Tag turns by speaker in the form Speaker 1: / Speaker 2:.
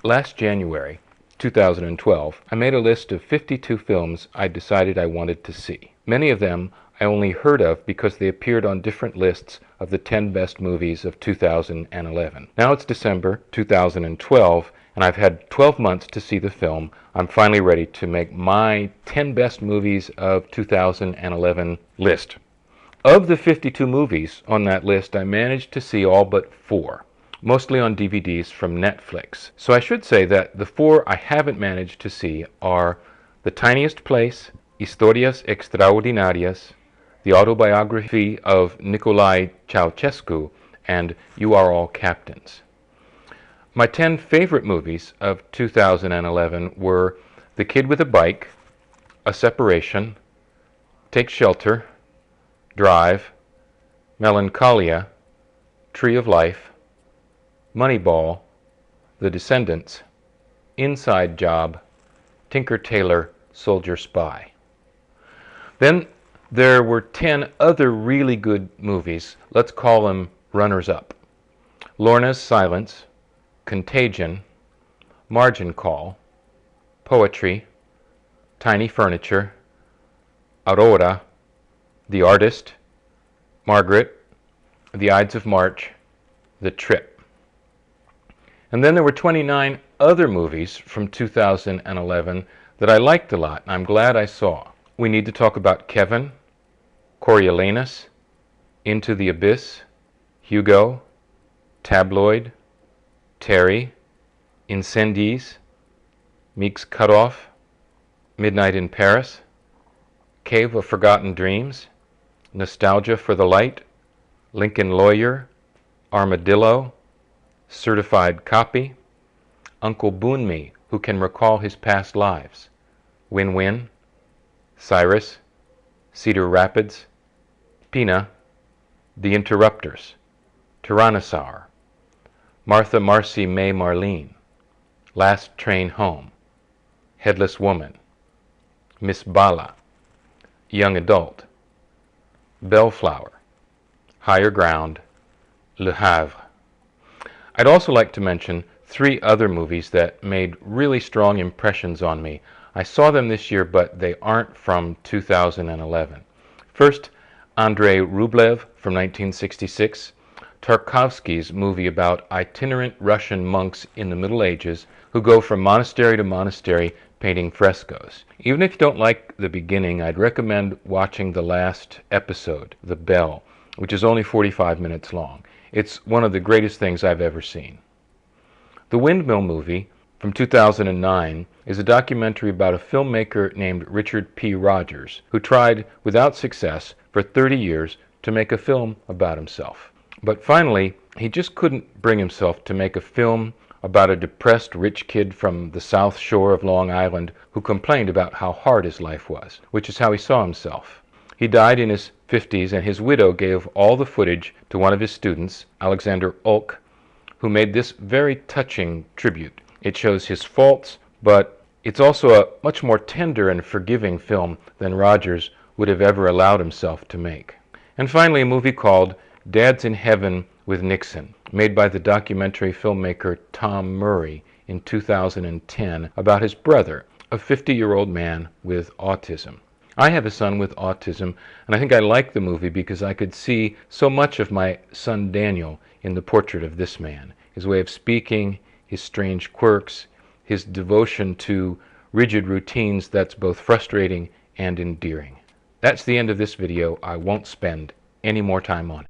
Speaker 1: Last January, 2012, I made a list of 52 films I decided I wanted to see. Many of them I only heard of because they appeared on different lists of the 10 best movies of 2011. Now it's December 2012, and I've had 12 months to see the film. I'm finally ready to make my 10 best movies of 2011 list. Of the 52 movies on that list, I managed to see all but 4. Mostly on DVDs from Netflix. So I should say that the 4 I haven't managed to see are The Tiniest Place, Historias Extraordinarias, the autobiography of Nicolae Ceausescu, and You Are All Captains. My 10 favorite movies of 2011 were The Kid with a Bike, A Separation, Take Shelter, Drive, Melancholia, Tree of Life, Moneyball, The Descendants, Inside Job, Tinker Tailor Soldier Spy. Then there were 10 other really good movies. Let's call them runners-up. Lorna's Silence, Contagion, Margin Call, Poetry, Tiny Furniture, Aurora, The Artist, Margaret, The Ides of March, The Trip. And then there were 29 other movies from 2011 that I liked a lot, and I'm glad I saw. We need to talk about Kevin, Coriolanus, Into the Abyss, Hugo, Tabloid, Terry, Incendies, Meek's Cutoff, Midnight in Paris, Cave of Forgotten Dreams, Nostalgia for the Light, Lincoln Lawyer, Armadillo, Certified Copy, Uncle Boonmee, Who Can Recall His Past Lives, Win-Win, Cyrus, Cedar Rapids, Pina, The Interrupters, Tyrannosaur, Martha Marcy May Marlene, Last Train Home, Headless Woman, Miss Bala, Young Adult, Bellflower, Higher Ground, Le Havre. I'd also like to mention 3 other movies that made really strong impressions on me. I saw them this year, but they aren't from 2011. First, Andrei Rublev from 1966, Tarkovsky's movie about itinerant Russian monks in the Middle Ages who go from monastery to monastery painting frescoes. Even if you don't like the beginning, I'd recommend watching the last episode, The Bell, which is only 45 minutes long. It's one of the greatest things I've ever seen. The Windmill Movie from 2009 is a documentary about a filmmaker named Richard P. Rogers, who tried, without success, for 30 years to make a film about himself. But finally, he just couldn't bring himself to make a film about a depressed rich kid from the South Shore of Long Island who complained about how hard his life was, which is how he saw himself. He died in his 50s, and his widow gave all the footage to one of his students, Alexander Ulk, who made this very touching tribute. It shows his faults, but it's also a much more tender and forgiving film than Rogers would have ever allowed himself to make. And finally, a movie called Dad's in Heaven with Nixon, made by the documentary filmmaker Tom Murray in 2010 about his brother, a 50-year-old man with autism. I have a son with autism, and I think I like the movie because I could see so much of my son Daniel in the portrait of this man. His way of speaking, his strange quirks, his devotion to rigid routines that's both frustrating and endearing. That's the end of this video. I won't spend any more time on it.